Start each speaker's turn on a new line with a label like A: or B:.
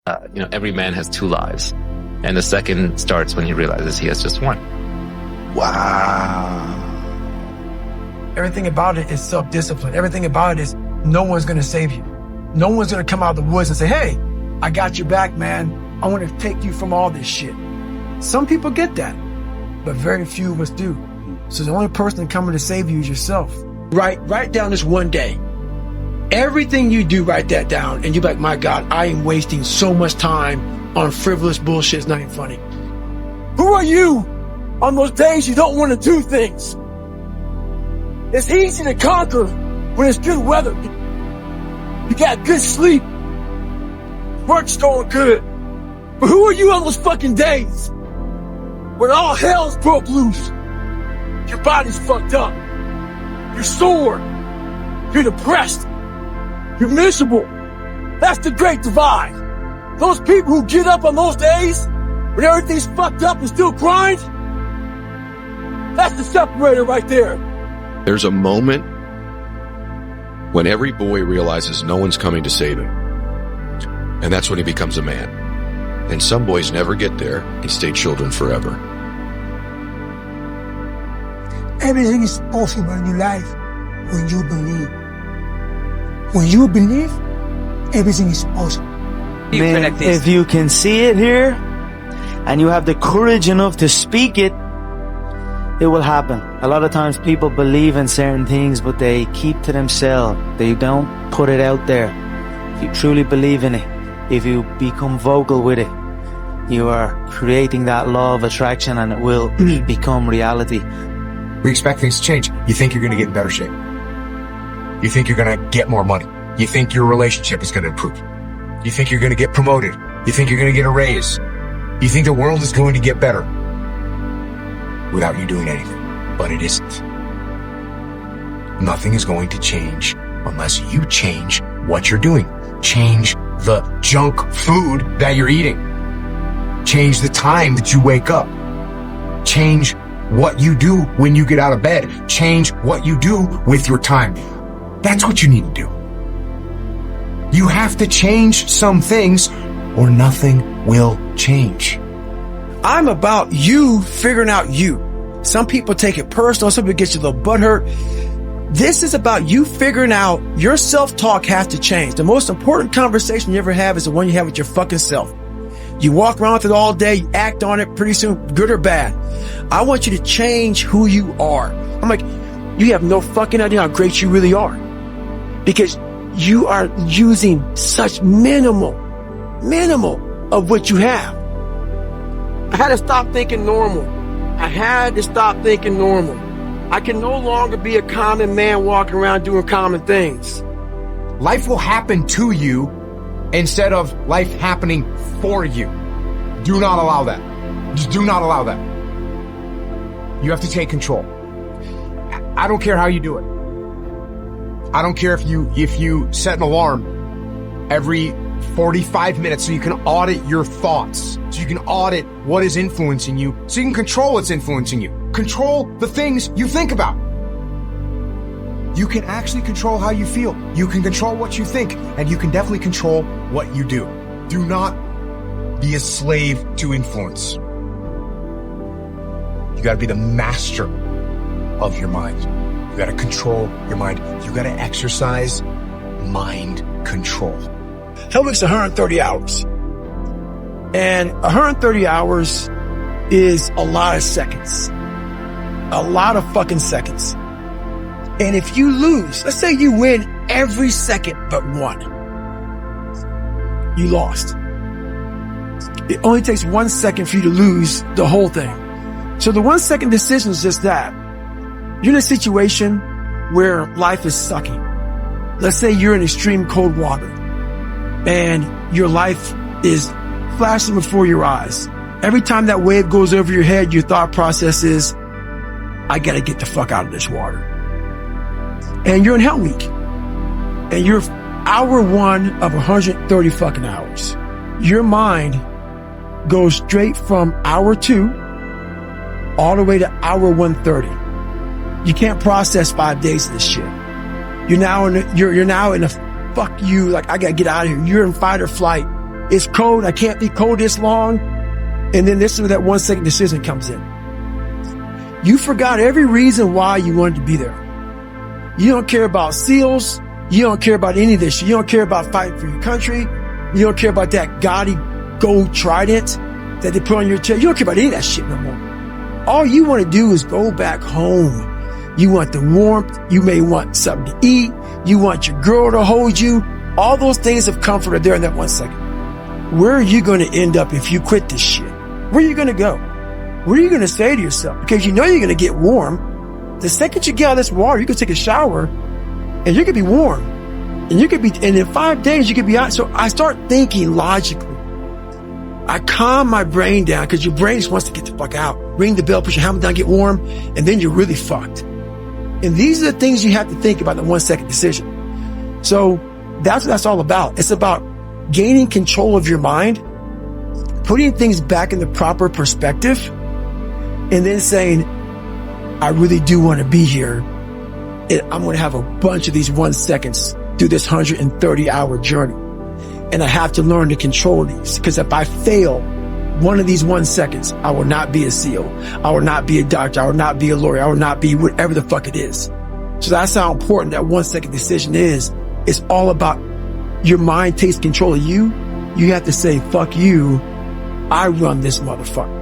A: every man has two lives. And the second starts when he realizes he has just one.
B: Wow. Everything about it is self-discipline. Everything about it is no one's going to save you. No one's going to come out of the woods and say, hey, I got your back, man. I want to take you from all this shit. Some people get that, but very few of us do. So the only person coming to save you is yourself. Write down this one day. Everything you do, write that down. And you're like, my God, I am wasting so much time on frivolous bullshit. It's not even funny. Who are you on those days you don't want to do things? It's easy to conquer when it's good weather. You got good sleep. Work's going good. But who are you on those fucking days when all hell's broke loose? Your body's fucked up. You're sore. You're depressed. You're miserable. That's the great divide. Those people who get up on those days when everything's fucked up and still grind, that's the separator right there.
C: There's a moment when every boy realizes no one's coming to save him. And that's when he becomes a man. And some boys never get there and stay children forever.
D: Everything is possible in your life when you believe. When you believe, everything is possible.
E: Man, if you can see it here and you have the courage enough to speak it, it will happen. A lot of times people believe in certain things, but they keep to themselves. They don't put it out there. If you truly believe in it, if you become vocal with it, you are creating that law of attraction and it will become reality.
F: We expect things to change. You think you're going to get in better shape. You think you're going to get more money. You think your relationship is going to improve. You think you're going to get promoted. You think you're going to get a raise. You think the world is going to get better without you doing anything. But it isn't. Nothing is going to change unless you change what you're doing. Change the junk food that you're eating. Change the time that you wake up. Change what you do when you get out of bed. Change what you do with your time. That's what you need to do. You have to change some things or nothing will change.
B: I'm about you figuring out you. Some people take it personal. Some people get you a little butthurt. This is about you figuring out your self-talk has to change. The most important conversation you ever have is the one you have with your fucking self. You walk around with it all day, you act on it, pretty soon, good or bad. I want you to change who you are. I'm like, you have no fucking idea how great you really are. Because you are using such minimal of what you have. I had to stop thinking normal. I had to stop thinking normal. I can no longer be a common man walking around doing common things.
F: Life will happen to you instead of life happening for you. Do not allow that. Just do not allow that. You have to take control. I don't care how you do it. I don't care if you set an alarm every 45 minutes so you can audit your thoughts, so you can audit what is influencing you, so you can control what's influencing you. Control the things you think about. You can actually control how you feel. You can control what you think, and you can definitely control what you do. Do not be a slave to influence. You gotta be the master of your mind. You gotta control your mind. You gotta exercise mind control.
B: Hell week's 130 hours. And 130 hours is a lot of seconds. A lot of fucking seconds. And if you lose, let's say you win every second but one, you lost. It only takes 1 second for you to lose the whole thing. So the 1 second decision is just that. You're in a situation where life is sucking. Let's say you're in extreme cold water and your life is flashing before your eyes. Every time that wave goes over your head, your thought process is, I gotta get the fuck out of this water. And you're in Hell Week. And you're hour one of 130 fucking hours. Your mind goes straight from hour 2 all the way to hour 130. You can't process 5 days of this shit. You're now in a fuck you, like I gotta get out of here. You're in fight or flight It's cold. I can't be cold this long. And then this is where that 1 second decision comes in. You forgot every reason why you wanted to be there. You don't care about SEALs. You don't care about any of this shit. You don't care about fighting for your country. You don't care about that gaudy gold trident that they put on your chest. You don't care about any of that shit no more. All you want to do is go back home. You want the warmth. You may want something to eat. You want your girl to hold you. All those things of comfort are there in that 1 second. Where are you going to end up if you quit this shit? Where are you going to go? What are you going to say to yourself? Because you know you're going to get warm. The second you get out of this water, you can take a shower and you can be warm. And you could be, and in 5 days you could be out. So I start thinking logically. I calm my brain down because your brain just wants to get the fuck out. Ring the bell, put your helmet down, get warm, and then you're really fucked. And these are the things you have to think about in the 1 second decision. So that's what that's all about. It's about gaining control of your mind, putting things back in the proper perspective, and then saying, I really do want to be here. And I'm going to have a bunch of these 1 seconds through this 130-hour journey. And I have to learn to control these, because if I fail one of these 1 seconds, I will not be a SEAL. I will not be a doctor. I will not be a lawyer. I will not be whatever the fuck it is. So that's how important that 1 second decision is. It's all about your mind takes control of you. You have to say, fuck you. I run this motherfucker.